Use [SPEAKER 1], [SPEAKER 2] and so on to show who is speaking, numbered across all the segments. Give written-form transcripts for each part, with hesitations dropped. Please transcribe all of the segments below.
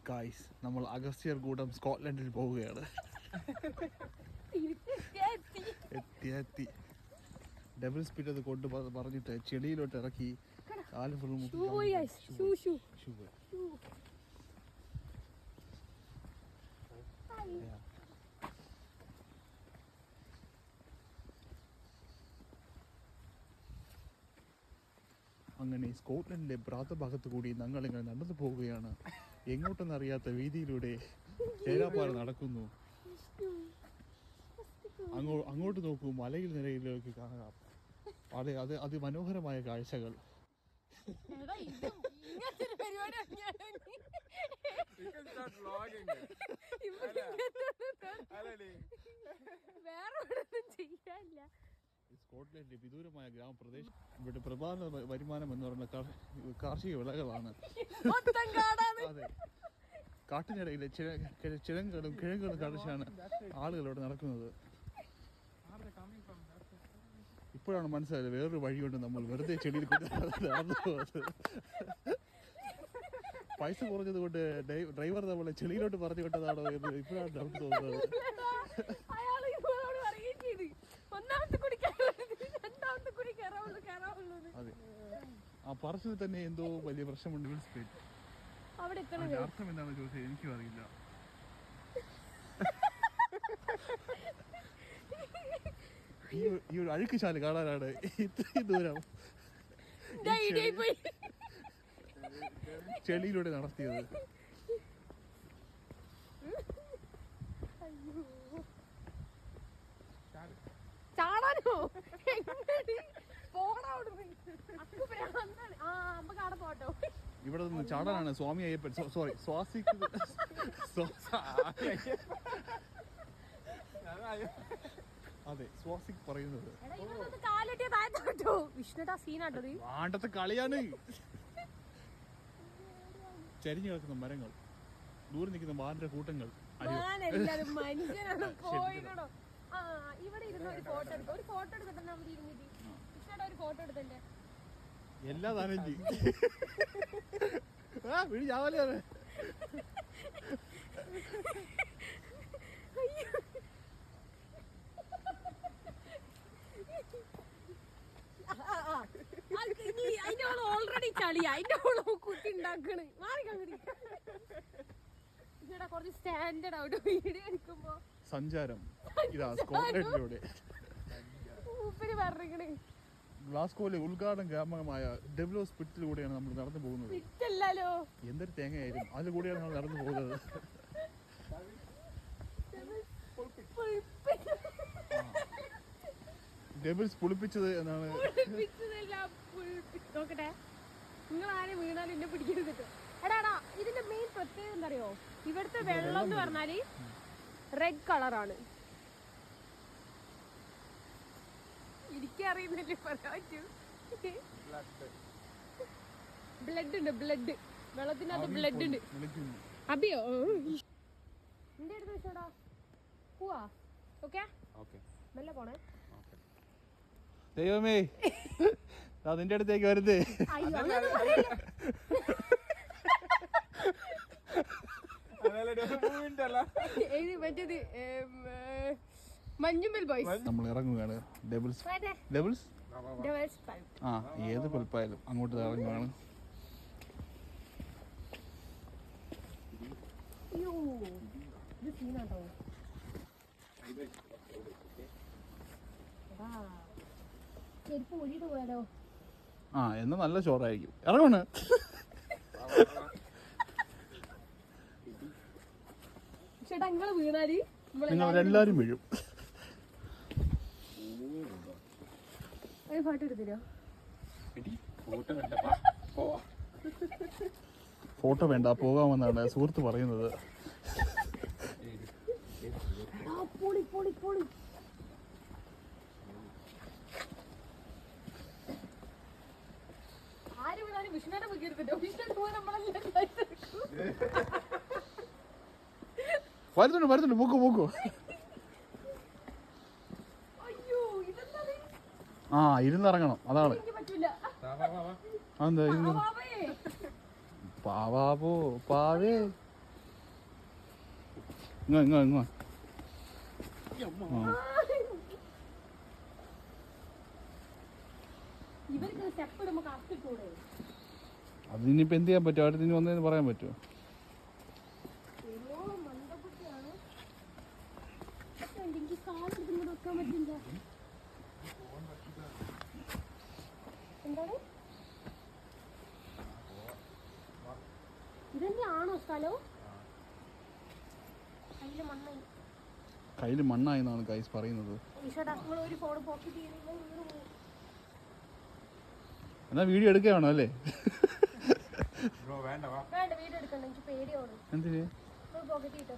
[SPEAKER 1] Guys, നമ്മൾ അഗസ്ത്യർ കൂടം സ്കോട്ട്ലൻഡിൽ പോവുകയാണ്. എത്തി ഡബിൾ സ്പീഡ് അത് കൊണ്ട് പറഞ്ഞിട്ട് ചെളിയിലോട്ട് ഇറക്കി കാല് ഫുള്ളും അങ്ങനെ സ്കോട്ട്ലൻഡിലെ പ്രാന്തഭാഗത്ത് കൂടി ഞങ്ങൾ ഇങ്ങനെ നടന്നു പോവുകയാണ്. എങ്ങോട്ടെന്നറിയാത്ത വീതിയിലൂടെ ചേരാപ്പാറ നടക്കുന്നു. അങ്ങോട്ട് നോക്കൂ, മലയിൽ നിരയിലേക്ക് കാണാം. അത് അതിമനോഹരമായ കാഴ്ചകൾ. സ്കോട്ട്ലൻഡിലെ വിദൂരമായ ഗ്രാമപ്രദേശം. ഇവിടെ പ്രധാന വരുമാനം എന്ന് പറയുന്ന കാർഷിക വിളകളാണ്. അതെ, കാട്ടിനിടയിലെ കിഴങ്ങുകളും കഴിച്ചാണ് ആളുകൾ ഇവിടെ നടക്കുന്നത്. ഇപ്പോഴാണ് മനസ്സിലായത് വേറൊരു വഴിയുണ്ട്, നമ്മൾ വെറുതെ ചെടിയിൽ നടന്നു പോകുന്നത്. പൈസ കുറഞ്ഞത് കൊണ്ട് ഡ്രൈവർ നമ്മളെ ചെളിയിലോട്ട് പറഞ്ഞു വിട്ടതാണോ എന്ന് ഇപ്പോഴാണ് ഡൗട്ട് തോന്നുന്നത്. അതെ, ആ പറച്ചിൽ തന്നെ എന്തോ വലിയ പ്രശ്നമുണ്ട്. അർത്ഥം എന്താണെന്ന് ചോദിച്ചാൽ എനിക്കും അറിയില്ല. ഈ ഒരു അഴുക്കുശാല കാണാനാണ് ഇത്രയും ദൂരം ചെളിയിലൂടെ നടത്തിയത്. ഇവിടെ നിന്ന് ചാടാനാണ് സ്വാമി അയ്യപ്പൻ, സോറി അതെ സ്വാസിക് പറയുന്നത്. ആണ്ടത്തെ കളിയാണ്. ചരിഞ്ഞു കിടക്കുന്ന മരങ്ങൾ, ദൂരെ നിൽക്കുന്ന മാനിന്റെ കൂട്ടങ്ങൾ. എല്ലാ താനഞ്ചി ചാവലാണ്.
[SPEAKER 2] ഓൾറെഡി ചളിയാ, അതിന്റെ കുത്തി ഉണ്ടാക്കണ്. കുറച്ച് സ്റ്റാൻഡേർഡ് ആവട്ടോ വീഡിയോ എടുക്കുമ്പോ.
[SPEAKER 1] സഞ്ചാരം ഇതാ സ്കോട്ട്ലൻഡിലൂടെ. ഗ്ലാസ്ഗോയിലെ ഉദ്ഘാടന ഗ്രാമമായ ഡെവ്ലോസ് പിറ്റിലൂടെയാണ് നമ്മൾ നടന്നു പോകുന്നത്. എന്തൊരു തേങ്ങയായാലും അതിൽ കൂടെയാണ് നമ്മൾ നടന്നു പോകുന്നത്. ഡെവിൾസ് പുളിപ്പിച്ചത് എന്നാണ്.
[SPEAKER 2] നോക്കട്ടെ, നിങ്ങൾ ആരും വീണാലും എന്നെ പിടിക്കരുത്. എടാടാ, ഇതിന്റെ മെയിൻ പ്രത്യേകത എന്താ അറിയോ? ഇവിടുത്തെ വെള്ളം എന്ന് പറഞ്ഞാല് റെഡ് കളറാണ്. എനിക്കറിയുന്നില്ലേ പറയാൻ പറ്റൂ. ബ്ലഡ് ഉണ്ട്, ബ്ലഡ് വെള്ളത്തിനകത്ത് ബ്ലഡ് ഉണ്ട്. അബിയോ എന്റെ അടുത്ത് വെച്ചോടാ, പോവാ. ഓക്കെ, മെല്ലെ പോണേ.
[SPEAKER 1] ദൈവമേ, നിന്റെ അടുത്തേക്ക് വരുന്നേ. നമ്മൾ ഇറങ്ങുകയാണ്. ഡെവിൾസ് ആ ഏത് പൽപ്പായാലും അങ്ങോട്ട് ഇറങ്ങുകയാണ്. ആ എന്നാ നല്ല ചോറായിരിക്കും. ഇറങ്ങണ്. നിങ്ങൾ എല്ലാരും വീഴും. ഫോട്ടോ വേണ്ട, പോകാമെന്നാണ് സുഹൃത്ത് പറയുന്നത്. വരുന്നുണ്ട്, മൂക്കോ ആ ഇരുന്നിറങ്ങണം അതാണ്.
[SPEAKER 2] എനിക്ക് പറ്റൂല.
[SPEAKER 1] അതെന്താ ഇരുന്ന്
[SPEAKER 2] പാവേ.
[SPEAKER 1] പാവാപോ പാവേ ഇങ്ങോ
[SPEAKER 2] ഇവർക്ക് സ്റ്റെപ്പ് ഇടുമ്പോ കറക്റ്റിട്ടൂടെ?
[SPEAKER 1] അതിനിപ്പോ എന്ത് ചെയ്യാൻ പറ്റും? അടുത്ത് ഇനി വന്നതെന്ന് പറയാൻ പറ്റുമോ?
[SPEAKER 2] മന്ദബുദ്ധിയാണ്. എനിക്ക് കാലെടുത്തും കൂടെ വെക്കാൻ പറ്റില്ല. എന്താണ് ഇതന്നെയാണോ സ്ഥലം? കയ്യില് മണ്ണായി.
[SPEAKER 1] കയ്യിൽ മണ്ണായി എന്നാണ് ഗൈസ് പറയുന്നത്.
[SPEAKER 2] ഒരു ഫോൺ പോക്കറ്റ് ചെയ്യുമ്പോൾ
[SPEAKER 1] എന്നാ വീഡിയോ എടുക്കുകയാണോ അല്ലേ?
[SPEAKER 2] വേണ്ട വീഡിയോ എടുക്കണ്ട, എനിക്ക് പേടിയാണ്.
[SPEAKER 1] എന്തിന്?
[SPEAKER 2] പോക്കറ്റ് കിട്ടോ?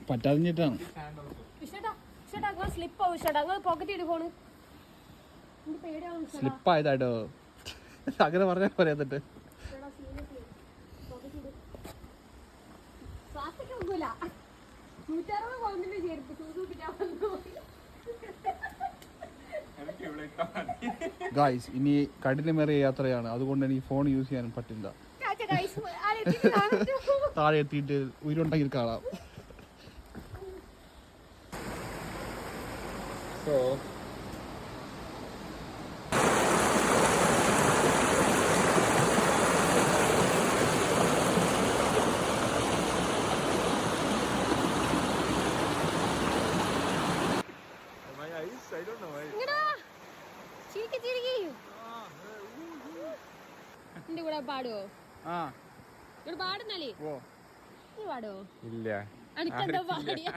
[SPEAKER 1] പറ്റാതിഞ്ഞിട്ടാണ്.
[SPEAKER 2] സ്ലിപ്പ് ആവും ചേട്ടാ, നിങ്ങൾ പോക്കറ്റ് ഇട്ട് ഫോണ്. എനിക്ക് പേടിയാവും.
[SPEAKER 1] സ്ലിപ്പായതായിട്ടോ അങ്ങനെ പറഞ്ഞാൽ പറയാത്തിട്ട്. ഗായ്സ് ഇനി കഠിനമേറിയ യാത്രയാണ്, അതുകൊണ്ട് എനിക്ക് ഫോൺ യൂസ് ചെയ്യാൻ പറ്റില്ല. താഴെ എത്തിയിട്ട് ഉയരുണ്ടെങ്കിൽ കാണാം.
[SPEAKER 2] എന്റെ കൂടെ പാടുവോ? ഇവിടെ പാടുന്നാലേ നീ പാടുവോ?
[SPEAKER 3] ഇല്ല
[SPEAKER 2] എനിക്കെന്താ പാടിയ